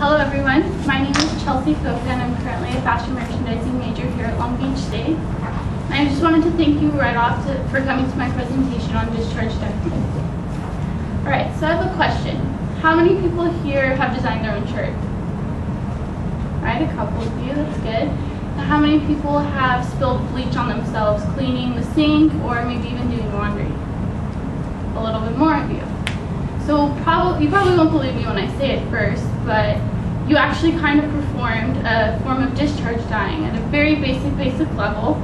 Hello everyone, my name is Chelsea Foka and I'm currently a fashion merchandising major here at Long Beach State. And I just wanted to thank you right off for coming to my presentation on discharge dyeing. Alright, so I have a question. How many people here have designed their own shirt? Alright, a couple of you, that's good. Now, how many people have spilled bleach on themselves cleaning the sink or maybe even doing laundry? A little bit more of you. So you probably won't believe me when I say it first, but you actually kind of performed a form of discharge dyeing at a very basic level.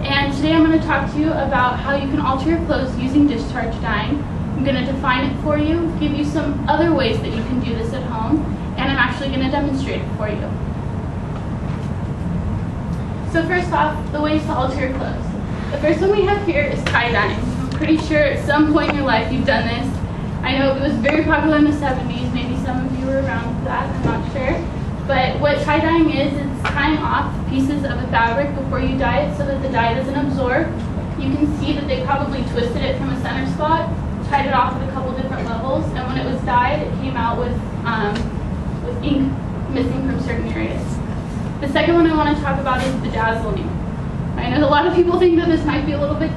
And today I'm going to talk to you about how you can alter your clothes using discharge dyeing. I'm going to define it for you, give you some other ways that you can do this at home, and I'm actually going to demonstrate it for you. So first off, the ways to alter your clothes. The first one we have here is tie-dyeing. I'm pretty sure at some point in your life you've done this. I know it was very popular in the 70s, maybe some of you were around for that, I'm not sure. But what tie-dyeing is, it's tying off pieces of a fabric before you dye it so that the dye doesn't absorb. You can see that they probably twisted it from a center spot, tied it off at a couple different levels, and when it was dyed, it came out with ink missing from certain areas. The second one I want to talk about is bedazzling. I know a lot of people think that this might be a little bit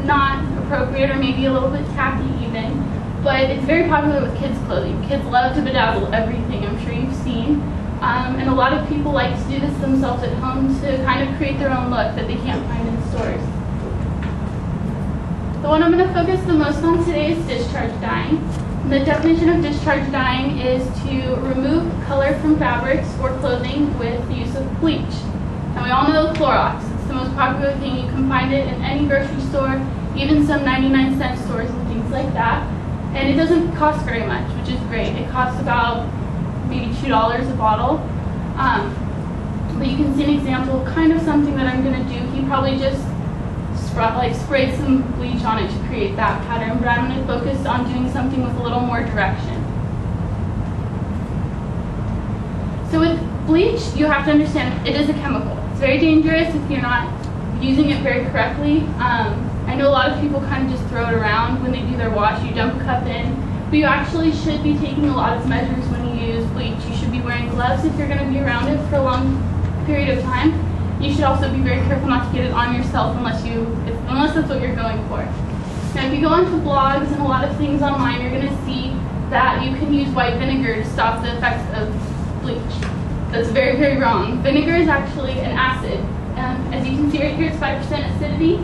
not appropriate or maybe a little bit tacky even, but it's very popular with kids' clothing. Kids love to bedazzle everything, I'm sure you've seen. And a lot of people like to do this themselves at home to kind of create their own look that they can't find in stores. The one I'm going to focus the most on today is discharge dyeing. And the definition of discharge dyeing is to remove color from fabrics or clothing with the use of bleach. And we all know Clorox. It's the most popular thing. You can find it in any grocery store, even some 99-cent stores and things like that. And it doesn't cost very much, which is great. It costs about maybe $2 a bottle. But you can see an example of kind of something that I'm going to do. He probably just sprayed some bleach on it to create that pattern, but I'm going to focus on doing something with a little more direction. So with bleach, you have to understand it is a chemical. It's very dangerous if you're not using it very correctly. I know a lot of people kind of just throw it around when they do their wash. You dump a cup in, but you actually should be taking a lot of measures when you use bleach. You should be wearing gloves if you're going to be around it for a long period of time. You should also be very careful not to get it on yourself unless that's what you're going for. Now, if you go onto blogs and a lot of things online, you're going to see that you can use white vinegar to stop the effects of bleach. That's very, very wrong. Vinegar is actually an acid. As you can see right here, it's 5% acidity.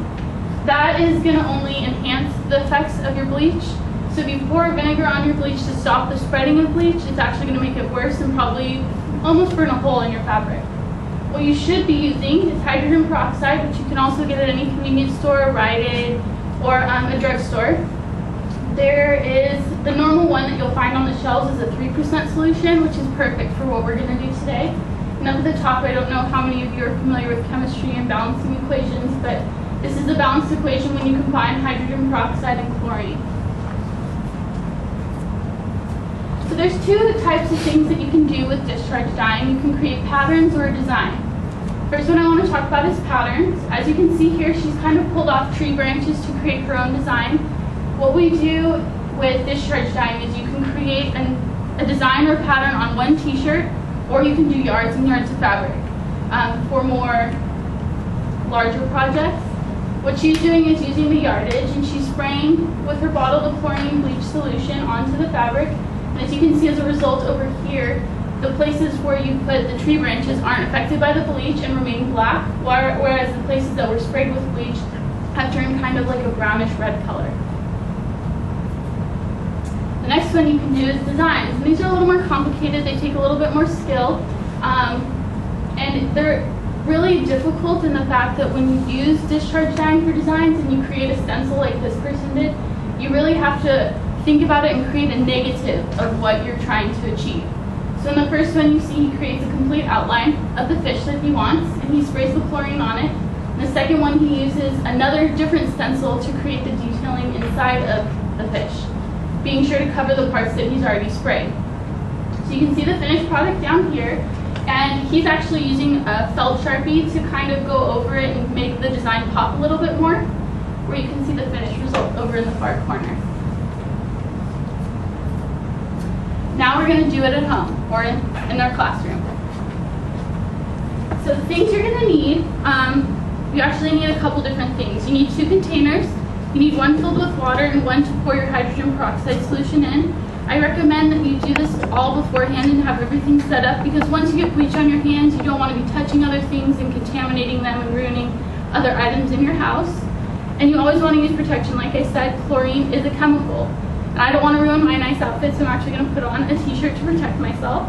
That is going to only enhance the effects of your bleach. So if you pour vinegar on your bleach to stop the spreading of bleach, it's actually going to make it worse and probably almost burn a hole in your fabric. What you should be using is hydrogen peroxide, which you can also get at any convenience store, Rite Aid, or a drugstore. There is the normal one that you'll find on the shelves is a 3% solution, which is perfect for what we're going to do today. And up at the top, I don't know how many of you are familiar with chemistry and balancing equations, but this is a balanced equation when you combine hydrogen peroxide and chlorine. So there's two types of things that you can do with discharge dyeing. You can create patterns or a design. First one I want to talk about is patterns. As you can see here, she's kind of pulled off tree branches to create her own design. What we do with discharge dyeing is you can create a design or pattern on one t-shirt, or you can do yards and yards of fabric. For more larger projects, what she's doing is using the yardage, and she's spraying with her bottle the chlorine bleach solution onto the fabric. And as you can see as a result over here, the places where you put the tree branches aren't affected by the bleach and remain black, whereas the places that were sprayed with bleach have turned kind of like a brownish red color. The next one you can do is designs. And these are a little more complicated. They take a little bit more skill. And they're really difficult in the fact that when you use discharge dyeing for designs and you create a stencil like this person did, you really have to think about it and create a negative of what you're trying to achieve. So in the first one you see he creates a complete outline of the fish that he wants, and he sprays the chlorine on it. And the second one he uses another different stencil to create the detailing inside of the fish, being sure to cover the parts that he's already sprayed. So you can see the finished product down here, and he's actually using a felt Sharpie to kind of go over it and make the design pop a little bit more, where you can see the finished result over in the far corner. Now we're going to do it at home or in our classroom. So the things you're going to need, you actually need a couple different things. You need 2 containers. You need one filled with water and one to pour your hydrogen peroxide solution in. I recommend that you do this all beforehand and have everything set up, because once you get bleach on your hands, you don't want to be touching other things and contaminating them and ruining other items in your house. And you always want to use protection. Like I said, chlorine is a chemical. And I don't want to ruin my nice outfit, so I'm actually going to put on a t-shirt to protect myself.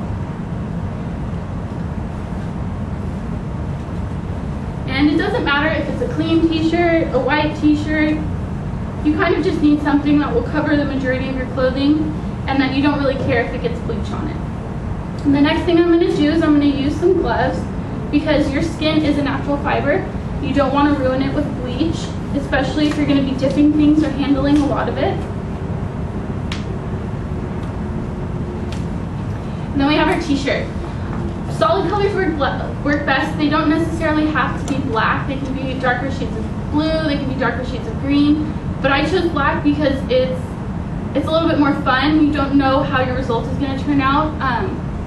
And it doesn't matter if it's a clean t-shirt, a white t-shirt, you kind of just need something that will cover the majority of your clothing and that you don't really care if it gets bleach on it. And the next thing I'm going to do is I'm going to use some gloves, because your skin is a natural fiber. You don't want to ruin it with bleach, especially if you're going to be dipping things or handling a lot of it. And then we have our t-shirt. Solid colors work best. They don't necessarily have to be black. They can be darker shades of blue, they can be darker shades of green. But I chose black because it's a little bit more fun. You don't know how your result is going to turn out.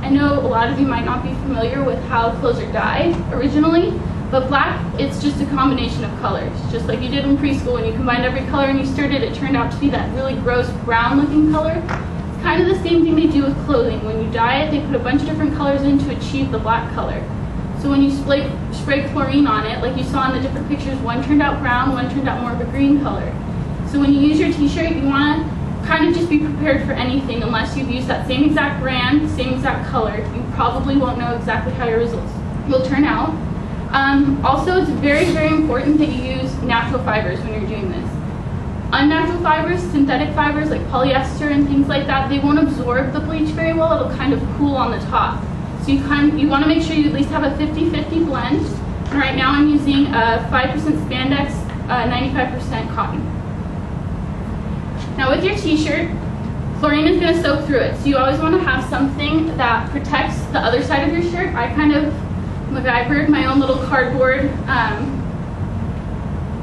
I know a lot of you might not be familiar with how clothes are dyed originally, but black, it's just a combination of colors. Just like you did in preschool when you combined every color and you stirred it, it turned out to be that really gross brown looking color. It's kind of the same thing they do with clothing. When you dye it, they put a bunch of different colors in to achieve the black color. So when you spray chlorine on it, like you saw in the different pictures, one turned out brown, one turned out more of a green color. So when you use your t-shirt, you want to kind of just be prepared for anything. Unless you've used that same exact brand, same exact color, you probably won't know exactly how your results will turn out. Also, it's very, very important that you use natural fibers when you're doing this. Unnatural fibers, synthetic fibers like polyester and things like that, they won't absorb the bleach very well. It'll kind of cool on the top. So you want to make sure you at least have a 50-50 blend. And right now I'm using 5% spandex, 95% cotton. Now with your t-shirt, chlorine is going to soak through it. So you always want to have something that protects the other side of your shirt. I kind of MacGyvered my own little cardboard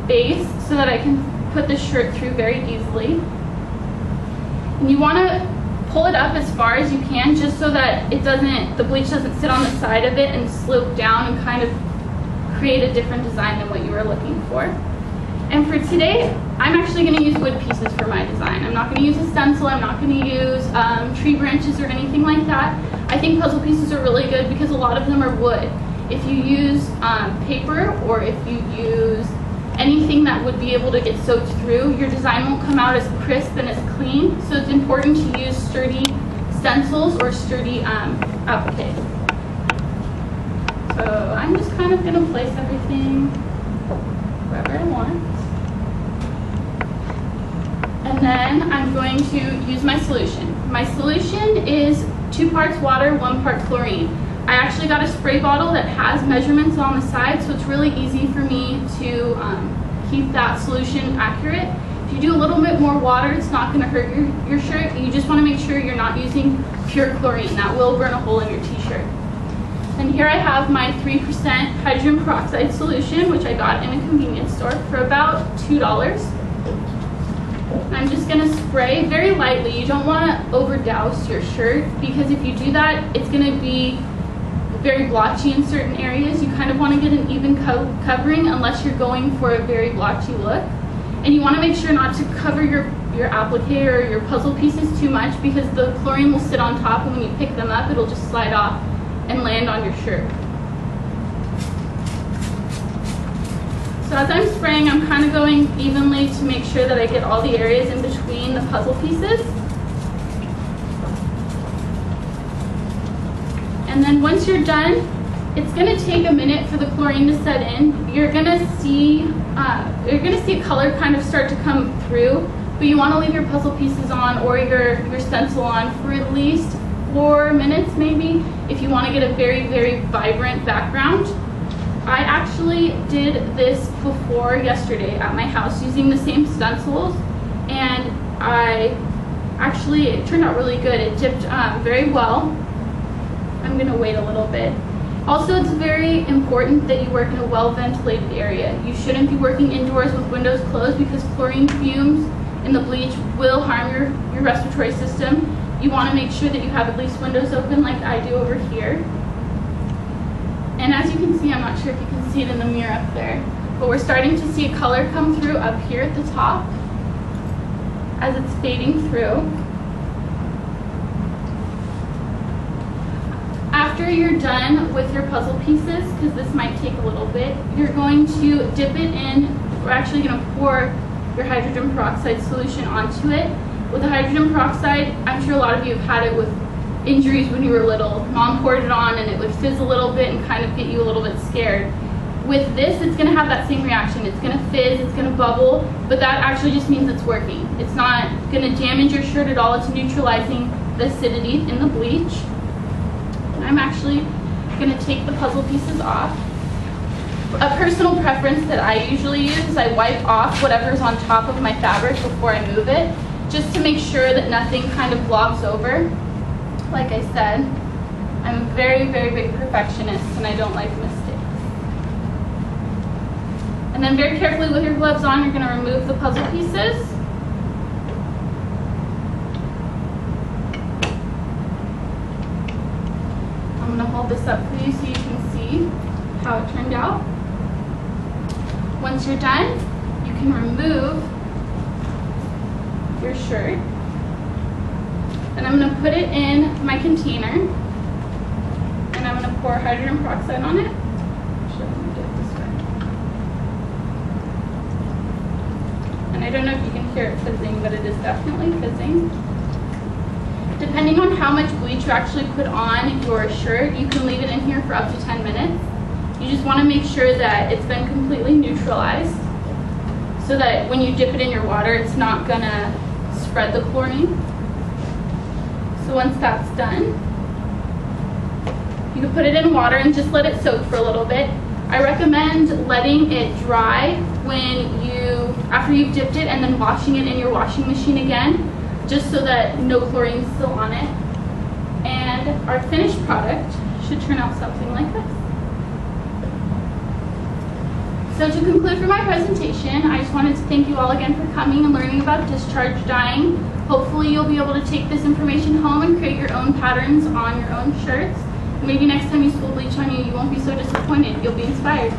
base so that I can put the shirt through very easily. And you want to pull it up as far as you can, just so that the bleach doesn't sit on the side of it and slope down and kind of create a different design than what you were looking for. And for today, I'm actually going to use wood pieces for my design. I'm not going to use a stencil, I'm not going to use tree branches or anything like that. I think puzzle pieces are really good because a lot of them are wood. If you use paper, or if you use anything that would be able to get soaked through, your design won't come out as crisp and as clean. So it's important to use sturdy stencils or sturdy appliques. So I'm just kind of going to place everything wherever I want. And then I'm going to use my solution. My solution is 2 parts water, 1 part chlorine. I actually got a spray bottle that has measurements on the side, so it's really easy for me to keep that solution accurate. If you do a little bit more water, it's not going to hurt your shirt. You just want to make sure you're not using pure chlorine. That will burn a hole in your t-shirt. And here I have my 3% hydrogen peroxide solution, which I got in a convenience store for about $2. I'm just going to spray very lightly. You don't want to over douse your shirt, because if you do that, it's going to be very blotchy in certain areas. You kind of want to get an even covering unless you're going for a very blotchy look. And you want to make sure not to cover your applique or your puzzle pieces too much, because the chlorine will sit on top, and when you pick them up, it'll just slide off and land on your shirt. So as I'm spraying, I'm kind of going evenly to make sure that I get all the areas in between the puzzle pieces. And then once you're done, it's going to take a minute for the chlorine to set in. You're going to see a color kind of start to come through, but you want to leave your puzzle pieces on or your stencil on for at least 4 minutes maybe if you want to get a very, very vibrant background. I actually did this before yesterday at my house using the same stencils, and it turned out really good. It dipped very well. I'm going to wait a little bit. Also, it's very important that you work in a well-ventilated area. You shouldn't be working indoors with windows closed, because chlorine fumes in the bleach will harm your respiratory system. You want to make sure that you have at least windows open like I do over here. And as you can see, I'm not sure if you can see it in the mirror up there, but we're starting to see a color come through up here at the top as it's fading through. After you're done with your puzzle pieces, because this might take a little bit, you're going to dip it in. We're actually going to pour your hydrogen peroxide solution onto it. With the hydrogen peroxide, I'm sure a lot of you have had it with injuries when you were little. Mom poured it on and it would fizz a little bit and kind of get you a little bit scared. With this, it's going to have that same reaction. It's going to fizz, it's going to bubble, but that actually just means it's working. It's not going to damage your shirt at all. It's neutralizing the acidity in the bleach. I'm actually going to take the puzzle pieces off. A personal preference that I usually use is I wipe off whatever's on top of my fabric before I move it, just to make sure that nothing kind of globs over. Like I said, I'm a very, very big perfectionist and I don't like mistakes. And then very carefully with your gloves on, you're going to remove the puzzle pieces. I'm going to hold this up for you so you can see how it turned out. Once you're done, you can remove your shirt. And I'm going to put it in my container. And I'm going to pour hydrogen peroxide on it. Actually, I'm going to do it this way. And I don't know if you can hear it fizzing, but it is definitely fizzing. Depending on how much bleach you actually put on your shirt, you can leave it in here for up to 10 minutes. You just want to make sure that it's been completely neutralized so that when you dip it in your water, it's not going to spread the chlorine. So once that's done, you can put it in water and just let it soak for a little bit. I recommend letting it dry after you've dipped it and then washing it in your washing machine again, just so that no chlorine is still on it. And our finished product should turn out something like this. So to conclude for my presentation, I just wanted to thank you all again for coming and learning about discharge dyeing. Hopefully you'll be able to take this information home and create your own patterns on your own shirts. Maybe next time you school bleach on you, you won't be so disappointed. You'll be inspired.